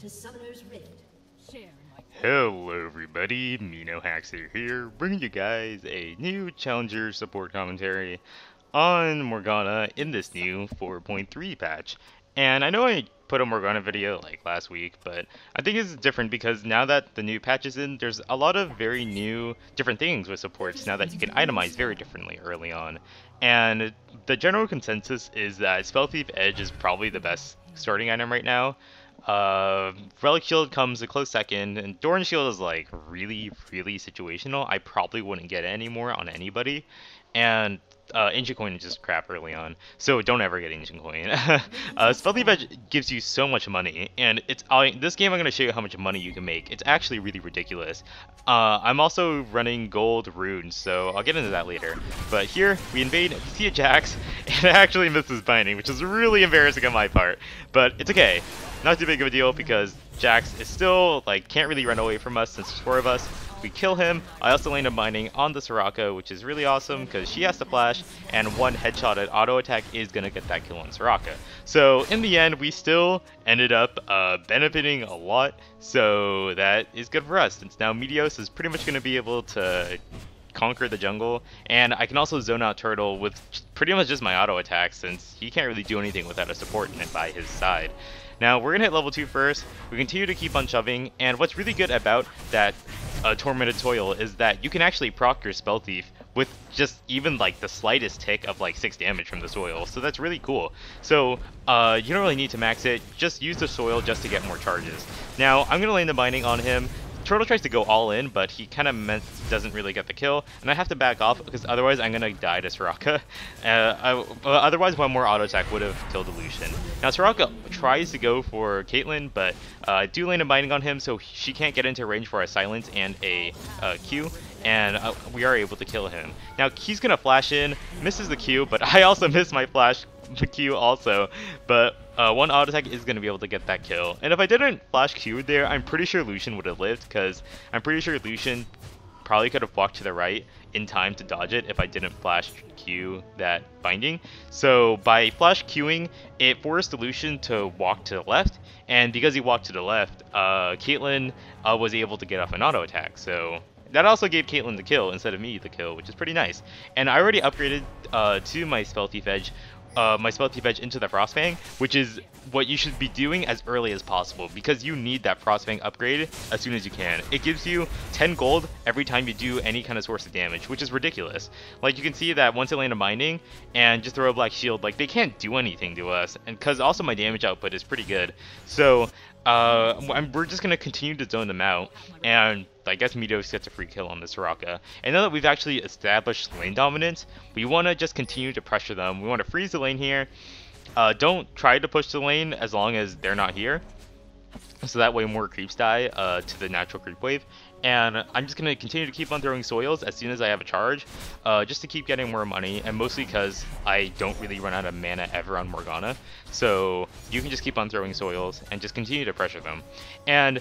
to Summoner's Rift. Hello everybody, MeNoHaxor here, bringing you guys a new Challenger support commentary on Morgana in this new 4.3 patch. And I know I put a Morgana video like last week, but I think it's different because now that the new patch is in, there's a lot of very new different things with supports now that you can itemize very differently early on. And the general consensus is that Spell Thief Edge is probably the best starting item right now. Relic Shield comes a close second, and Doran Shield is like really situational. I probably wouldn't get it anymore on anybody, and Ancient Coin is just crap early on, so don't ever get Ancient Coin. Spell Thief Edge gives you so much money, and this game I'm going to show you how much money you can make. It's actually really ridiculous. I'm also running gold runes, so I'll get into that later. But here, we invade, see a Jax, and it actually misses binding, which is really embarrassing on my part, but it's okay. Not too big of a deal because Jax is still, like, can't really run away from us since there's 4 of us. We kill him. I also land a binding on the Soraka, which is really awesome because she has to flash, and one headshot at auto attack is going to get that kill on Soraka. So in the end, we still ended up benefiting a lot, so that is good for us since now Meteos is pretty much going to be able to conquer the jungle, and I can also zone out Turtle with pretty much just my auto attack since he can't really do anything without a support in it by his side. Now, we're going to hit level 2 first, we continue to keep on shoving, and what's really good about that Tormented Toil is that you can actually proc your Spell Thief with just even like the slightest tick of like 6 damage from the soil, so that's really cool. So, you don't really need to max it, just use the soil just to get more charges. Now, I'm going to land the binding on him. Turtle tries to go all in, but he kind of doesn't really get the kill, and I have to back off because otherwise I'm going to die to Soraka. Otherwise, one more auto attack would have killed Illusion. Now, Soraka tries to go for Caitlyn, but I do land a binding on him, so she can't get into range for a silence and a Q, and we are able to kill him. Now, he's going to flash in, misses the Q, but I also miss my flash Q also, but one auto attack is going to be able to get that kill. And if I didn't flash Q there, I'm pretty sure Lucian would have lived, because I'm pretty sure Lucian probably could have walked to the right in time to dodge it if I didn't flash Q that binding. So by flash Qing, it forced Lucian to walk to the left, and because he walked to the left, Caitlyn was able to get off an auto attack. So that also gave Caitlyn the kill instead of me the kill, which is pretty nice. And I already upgraded to my Spell Thief Edge. Into the Frostfang, which is what you should be doing as early as possible because you need that Frostfang upgrade as soon as you can. It gives you 10 gold every time you do any kind of source of damage, which is ridiculous. Like, you can see that once I land a binding and just throw a black shield, like, they can't do anything to us, and because also my damage output is pretty good. So we're just going to continue to zone them out, and I guess Meteos gets a free kill on the Soraka. And now that we've actually established lane dominance, we want to just continue to pressure them. We want to freeze the lane here. Don't try to push the lane as long as they're not here, so that way more creeps die to the natural creep wave. And I'm just going to continue to keep on throwing soils as soon as I have a charge, just to keep getting more money, and mostly because I don't really run out of mana ever on Morgana. So you can just keep on throwing soils and just continue to pressure them. And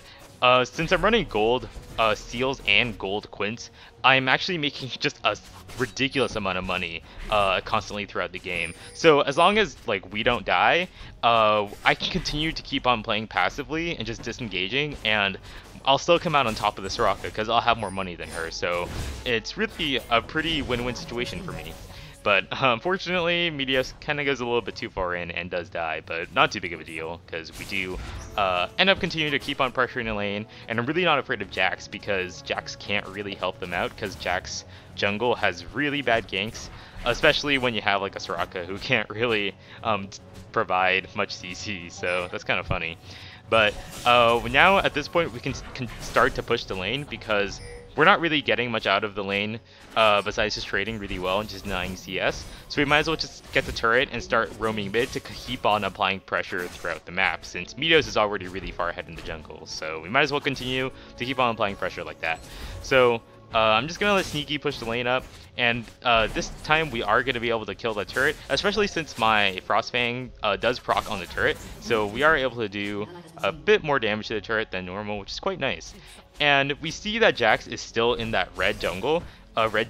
since I'm running gold seals and gold quints, I'm actually making just a ridiculous amount of money constantly throughout the game. So as long as like we don't die, I can continue to keep on playing passively and just disengaging, and I'll still come out on top of the Soraka because I'll have more money than her. So it's really a pretty win-win situation for me. But unfortunately, Meteos kind of goes a little bit too far in and does die, but not too big of a deal because we do end up continuing to keep on pressuring the lane. And I'm really not afraid of Jax because Jax can't really help them out because Jax jungle has really bad ganks, especially when you have like a Soraka who can't really provide much CC, so that's kind of funny. But now at this point we can start to push the lane because we're not really getting much out of the lane besides just trading really well and just denying CS. So we might as well just get the turret and start roaming mid to keep on applying pressure throughout the map since Meteos is already really far ahead in the jungle. So we might as well continue to keep on applying pressure like that. So I'm just going to let Sneaky push the lane up, and this time we are going to be able to kill the turret, especially since my Frostfang does proc on the turret, so we are able to do a bit more damage to the turret than normal, which is quite nice. And we see that Jax is still in that red jungle, red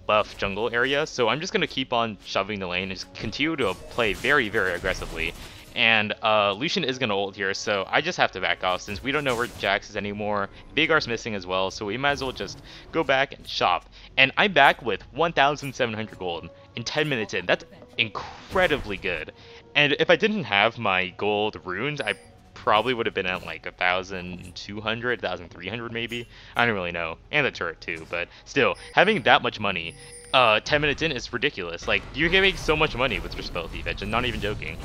buff jungle area, so I'm just going to keep on shoving the lane and just continue to play very aggressively. And Lucian is going to ult here, so I just have to back off since we don't know where Jax is anymore. Veigar's missing as well, so we might as well just go back and shop. And I'm back with 1,700 gold in 10 minutes in. That's incredibly good. And if I didn't have my gold runes, I probably would have been at like 1,200, 1,300 maybe. I don't really know. And the turret too, but still, having that much money 10 minutes in is ridiculous. Like, you're getting so much money with your spell defense, I'm not even joking.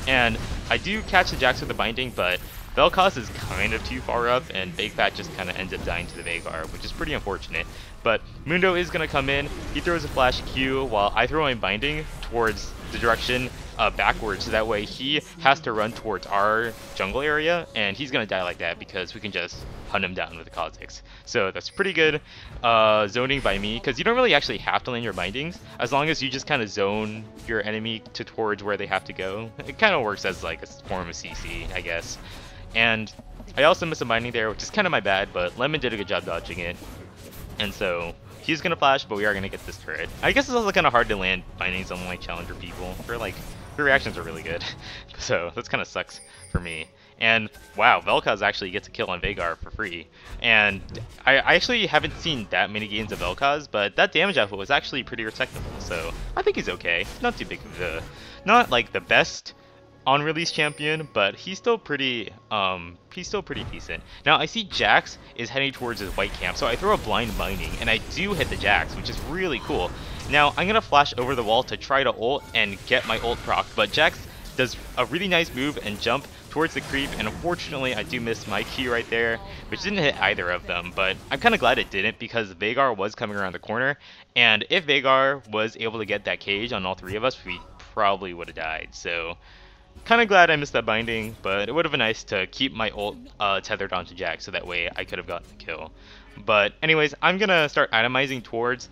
And I do catch the Jax with the binding, but Vel'Koz is kind of too far up, and Big Fat just kind of ends up dying to the Veigar, which is pretty unfortunate. But Mundo is going to come in, he throws a flash Q while I throw my binding towards the direction backwards, so that way he has to run towards our jungle area, and he's going to die like that because we can just hunt him down with the Kha'Zix. So that's pretty good zoning by me, because you don't really actually have to land your bindings, as long as you just kind of zone your enemy towards where they have to go. It kind of works as like a form of CC, I guess. And I also missed a binding there, which is kind of my bad, but Lemon did a good job dodging it. And so he's going to flash, but we are going to get this turret. I guess it's also kind of hard to land bindings on like challenger people. Their reactions are really good. So that's kind of sucks for me. And wow, Vel'Koz actually gets a kill on Veigar for free. And I actually haven't seen that many games of Vel'Koz, but that damage output was actually pretty respectable. So I think he's okay. Not too big of a, not like the best on release champion, but he's still pretty decent. Now I see Jax is heading towards his white camp, so I throw a blind binding and I do hit the Jax, which is really cool. Now I'm gonna flash over the wall to try to ult and get my ult proc, but Jax does a really nice move and jump towards the creep, and unfortunately I do miss my Q right there, which didn't hit either of them, but I'm kind of glad it didn't because Veigar was coming around the corner, and if Veigar was able to get that cage on all three of us, we probably would have died. So kind of glad I missed that binding, but it would have been nice to keep my ult tethered onto Jax, so that way I could have gotten the kill. But anyways, I'm gonna start itemizing towards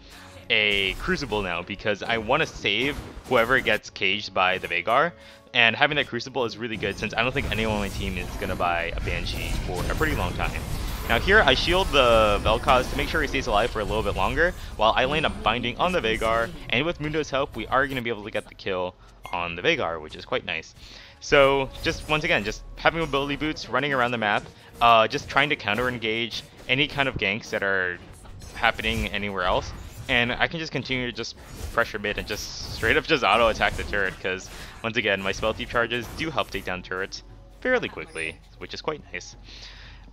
a Crucible now because I want to save whoever gets caged by the Veigar, and having that Crucible is really good since I don't think anyone on my team is gonna buy a Banshee for a pretty long time. Now here I shield the Vel'Koz to make sure he stays alive for a little bit longer while I land a binding on the Veigar, and with Mundo's help we are going to be able to get the kill on the Veigar, which is quite nice. So just once again, just having mobility boots, running around the map, just trying to counter engage any kind of ganks that are happening anywhere else, and I can just continue to just pressure mid and just straight up just auto attack the turret, because once again my spell thief charges do help take down turrets fairly quickly, which is quite nice.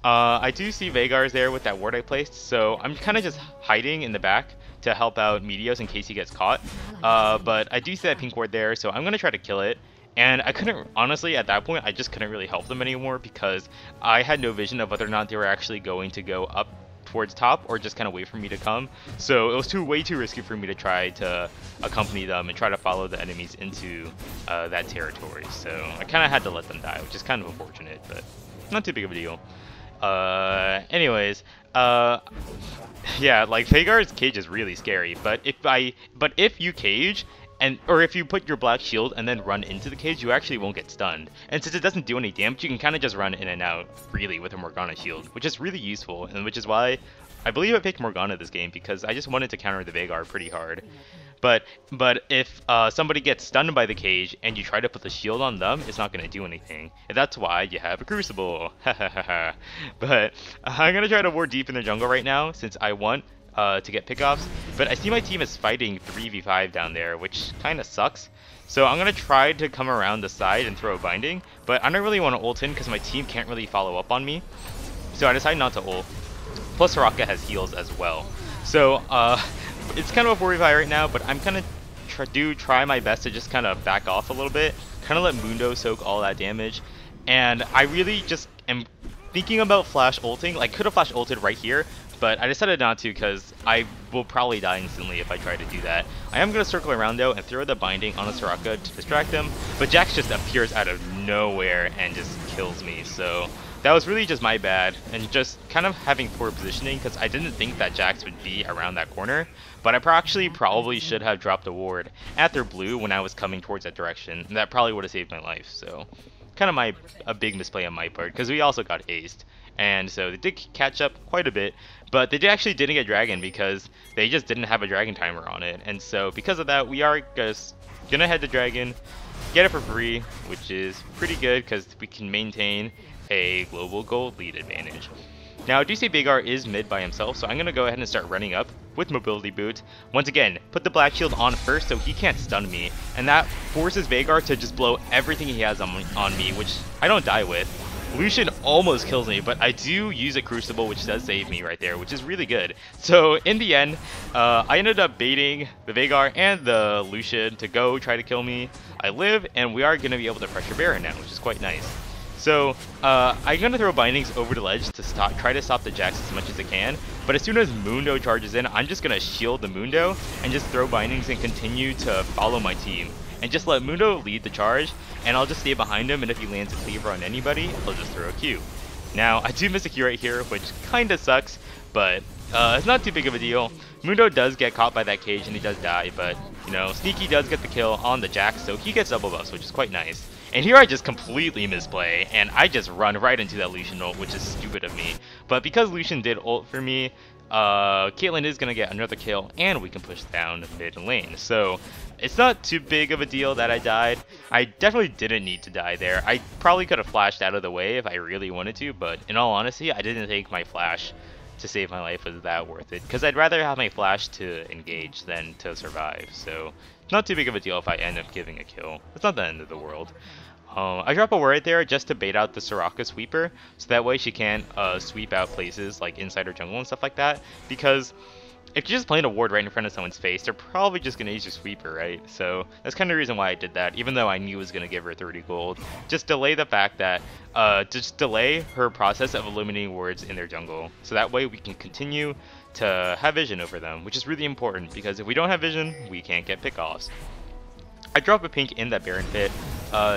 I do see Veigar's there with that ward I placed, so I'm kind of just hiding in the back to help out Meteos in case he gets caught. But I do see that pink ward there, so I'm going to try to kill it. And I couldn't, honestly, at that point, I just couldn't really help them anymore because I had no vision of whether or not they were actually going to go up towards top or just kind of wait for me to come. So it was way too risky for me to try to accompany them and try to follow the enemies into that territory. So I kind of had to let them die, which is kind of unfortunate, but not too big of a deal. Anyways, yeah, like Veigar's cage is really scary, but if you cage or if you put your black shield and then run into the cage, you actually won't get stunned. And since it doesn't do any damage, you can kind of just run in and out freely with a Morgana shield, which is really useful, and which is why I believe I picked Morgana this game, because I just wanted to counter the Veigar pretty hard. But if somebody gets stunned by the cage and you try to put the shield on them, it's not going to do anything. And that's why you have a Crucible. But I'm going to try to ward deep in the jungle right now since I want to get pickoffs. But I see my team is fighting 3v5 down there, which kind of sucks. So I'm going to try to come around the side and throw a binding. But I don't really want to ult in because my team can't really follow up on me. So I decided not to ult. Plus Soraka has heals as well. So it's kind of a 4v5 right now, but I'm kind of try my best to just kind of back off a little bit, kind of let Mundo soak all that damage, and I really just am thinking about flash ulting. Like, could have flash ulted right here, but I decided not to because I will probably die instantly if I try to do that. I am going to circle around though and throw the binding on a Soraka to distract him, but Jax just appears out of nowhere and just kills me, so that was really just my bad, and just kind of having poor positioning because I didn't think that Jax would be around that corner, but I actually probably should have dropped a ward at their blue when I was coming towards that direction, and that probably would have saved my life. So kind of a big misplay on my part because we also got aced, and so they did catch up quite a bit, but they actually didn't get dragon because they just didn't have a dragon timer on it, and so because of that we are just gonna head to dragon. get it for free, which is pretty good because we can maintain a global gold lead advantage. Now, I do say Veigar is mid by himself, so I'm going to go ahead and start running up with Mobility Boot. Once again, put the Black Shield on first so he can't stun me, and that forces Veigar to just blow everything he has on me, which I don't die with. Lucian almost kills me, but I do use a Crucible, which does save me right there, which is really good. So in the end, I ended up baiting the Veigar and the Lucian to go try to kill me. I live, and we are going to be able to pressure Baron now, which is quite nice. So I'm going to throw Bindings over the ledge to try to stop the Jax as much as I can, but as soon as Mundo charges in, I'm just going to shield the Mundo and just throw Bindings and continue to follow my team. And just let Mundo lead the charge, and I'll just stay behind him, and if he lands a cleaver on anybody, I'll just throw a Q. Now, I do miss a Q right here, which kinda sucks, but it's not too big of a deal. Mundo does get caught by that cage, and he does die, but, you know, Sneaky does get the kill on the Jax, so he gets double buffs, which is quite nice. And here I just completely misplay, and I just run right into that Lucian ult, which is stupid of me. But because Lucian did ult for me, Caitlyn is going to get another kill, and we can push down mid lane. So it's not too big of a deal that I died. I definitely didn't need to die there. I probably could have flashed out of the way if I really wanted to, but in all honesty, I didn't think my flash to save my life was that worth it, because I'd rather have my flash to engage than to survive. So it's not too big of a deal if I end up giving a kill. It's not the end of the world. I drop a ward there just to bait out the Soraka sweeper, so that way she can't sweep out places like inside her jungle and stuff like that, because if you're just playing a ward right in front of someone's face, they're probably just going to use your sweeper, right? So that's kind of the reason why I did that, even though I knew it was going to give her 30 gold. Just delay the fact that, just delay her process of eliminating wards in their jungle, so that way we can continue to have vision over them, which is really important, because if we don't have vision, we can't get pickoffs. I drop a pink in that Baron pit,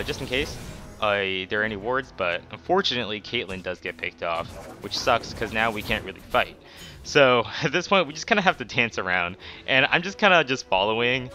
just in case there are any wards, but unfortunately Caitlyn does get picked off, which sucks because now we can't really fight. So at this point we just kind of have to dance around, and I'm just kind of just following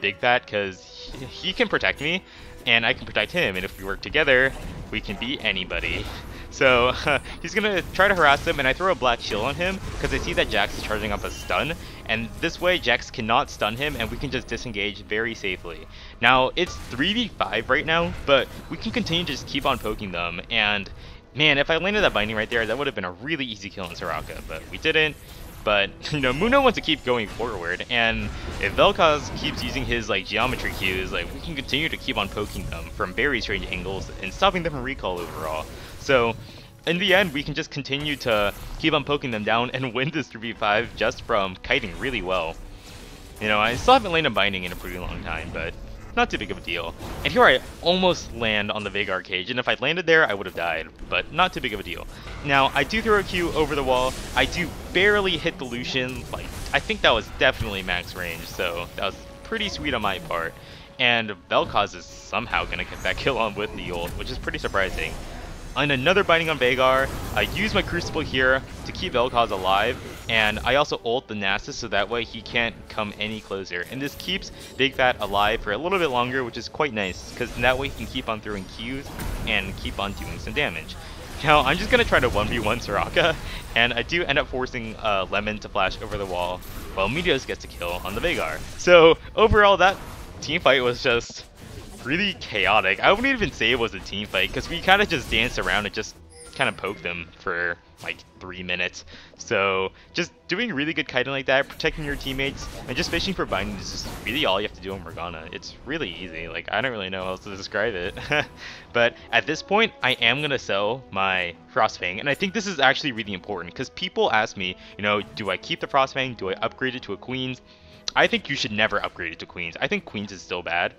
Big Bat because he can protect me and I can protect him, and if we work together we can beat anybody. So he's gonna try to harass him, and I throw a black shield on him because I see that Jax is charging up a stun, and this way Jax cannot stun him and we can just disengage very safely. Now it's 3v5 right now, but we can continue to just keep on poking them, and man, if I landed that binding right there, that would have been a really easy kill on Soraka, but we didn't. But, you know, Muno wants to keep going forward, and if Vel'Koz keeps using his, like, geometry cues, like, we can continue to keep on poking them from very strange angles and stopping them from recall overall. So, in the end, we can just continue to keep on poking them down and win this 3v5 just from kiting really well. You know, I still haven't landed binding in a pretty long time, but not too big of a deal. And here I almost land on the Veigar cage, and if I'd landed there, I would have died, but not too big of a deal. Now, I do throw a Q over the wall. I do barely hit the Lucian. Like, I think that was definitely max range, so that was pretty sweet on my part. And Vel'Koz is somehow going to get that kill on with the ult, which is pretty surprising. On another binding on Veigar, I use my Crucible here to keep Vel'Koz alive, and I also ult the Nasus so that way he can't come any closer. And this keeps Big Fat alive for a little bit longer, which is quite nice, because that way he can keep on throwing Qs and keep on doing some damage. Now, I'm just going to try to 1v1 Soraka, and I do end up forcing Lemon to flash over the wall, while Meteos gets a kill on the Veigar. So, overall, that team fight was just really chaotic. I wouldn't even say it was a team fight, because we kind of just danced around and just kind of poked them for like 3 minutes. So just doing really good kiting like that, protecting your teammates, and just fishing for binding is just really all you have to do in Morgana. It's really easy. Like, I don't really know how else to describe it. But at this point, I am going to sell my Frostfang, and I think this is actually really important, because people ask me, you know, do I keep the Frostfang? Do I upgrade it to a Queen's? I think you should never upgrade it to Queen's. I think Queen's is still bad,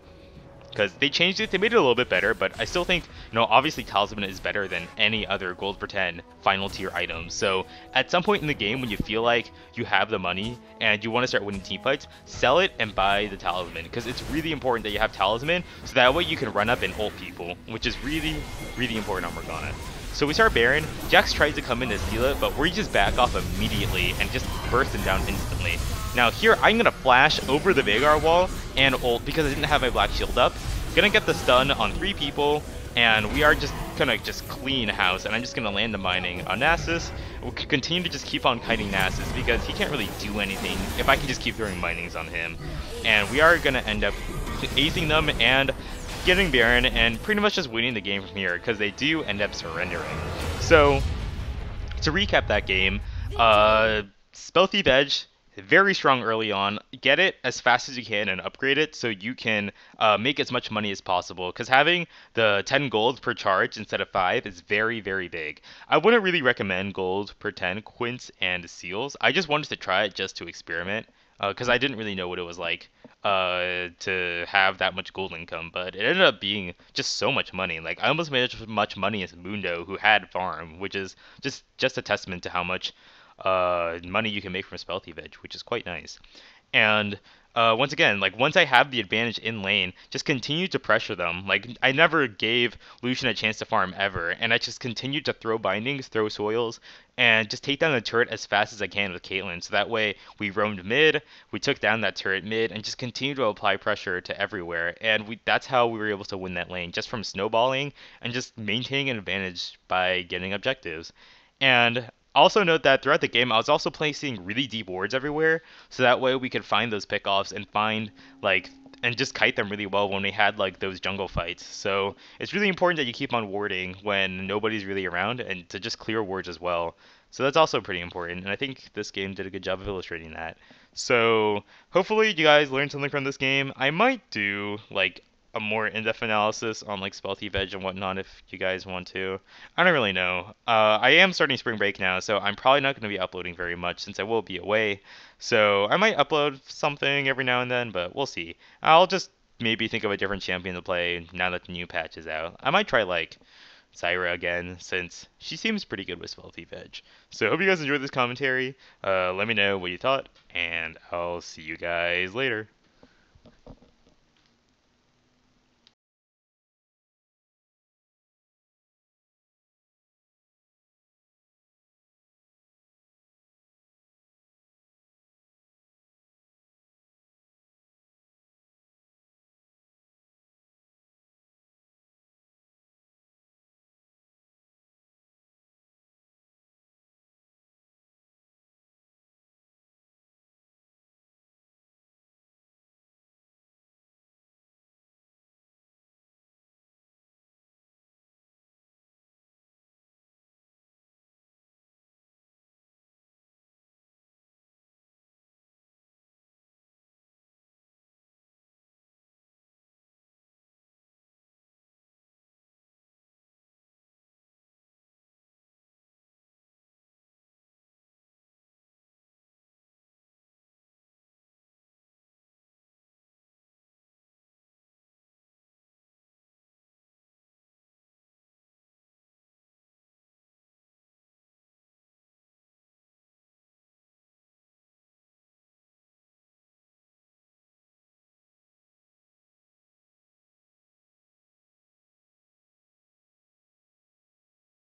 because they changed it, they made it a little bit better, but I still think, you know, obviously Talisman is better than any other gold for 10 final tier items. So at some point in the game when you feel like you have the money and you want to start winning team fights, sell it and buy the Talisman, because it's really important that you have Talisman, so that way you can run up and ult people, which is really, really important on Morgana. So we start Baron, Jax tries to come in to steal it, but we just back off immediately and just burst him down instantly. Now here, I'm going to flash over the Veigar wall and ult because I didn't have my black shield up. Gonna get the stun on 3 people, and we are just gonna clean house, and I'm just gonna land the mining on Nasus. We'll continue to just keep on kiting Nasus because he can't really do anything if I can just keep throwing minings on him. And we are gonna end up acing them and getting Baron and pretty much just winning the game from here because they do end up surrendering. So to recap that game, Spell Thief Edge, very strong early on. Get it as fast as you can and upgrade it so you can make as much money as possible. Because having the 10 gold per charge instead of 5 is very, very big. I wouldn't really recommend gold per 10 quints and seals. I just wanted to try it just to experiment. Because I didn't really know what it was like to have that much gold income, but it ended up being just so much money. Like I almost made as much money as Mundo, who had farm, which is just a testament to how much money you can make from Spell Thief Edge, which is quite nice. And once again, like once I have the advantage in lane, just continue to pressure them. Like I never gave Lucian a chance to farm ever, and I just continued to throw bindings, throw soils, and just take down the turret as fast as I can with Caitlyn. So that way we roamed mid, we took down that turret mid, and just continued to apply pressure to everywhere. And that's how we were able to win that lane, just from snowballing and just maintaining an advantage by getting objectives. And also note that throughout the game, I was also placing really deep wards everywhere, so that way we could find those pickoffs and find like and just kite them really well when we had like those jungle fights. So it's really important that you keep on warding when nobody's really around and to just clear wards as well. So that's also pretty important, and I think this game did a good job of illustrating that. So hopefully you guys learned something from this game. I might do like a more in-depth analysis on like Spell Thief Edge and whatnot if you guys want to. I don't really know. I am starting spring break now, so I'm probably not going to be uploading very much since I will be away. So I might upload something every now and then, but we'll see. I'll just maybe think of a different champion to play now that the new patch is out. I might try like Syra again since she seems pretty good with Spell Thief Edge. So hope you guys enjoyed this commentary. Let me know what you thought, and I'll see you guys later.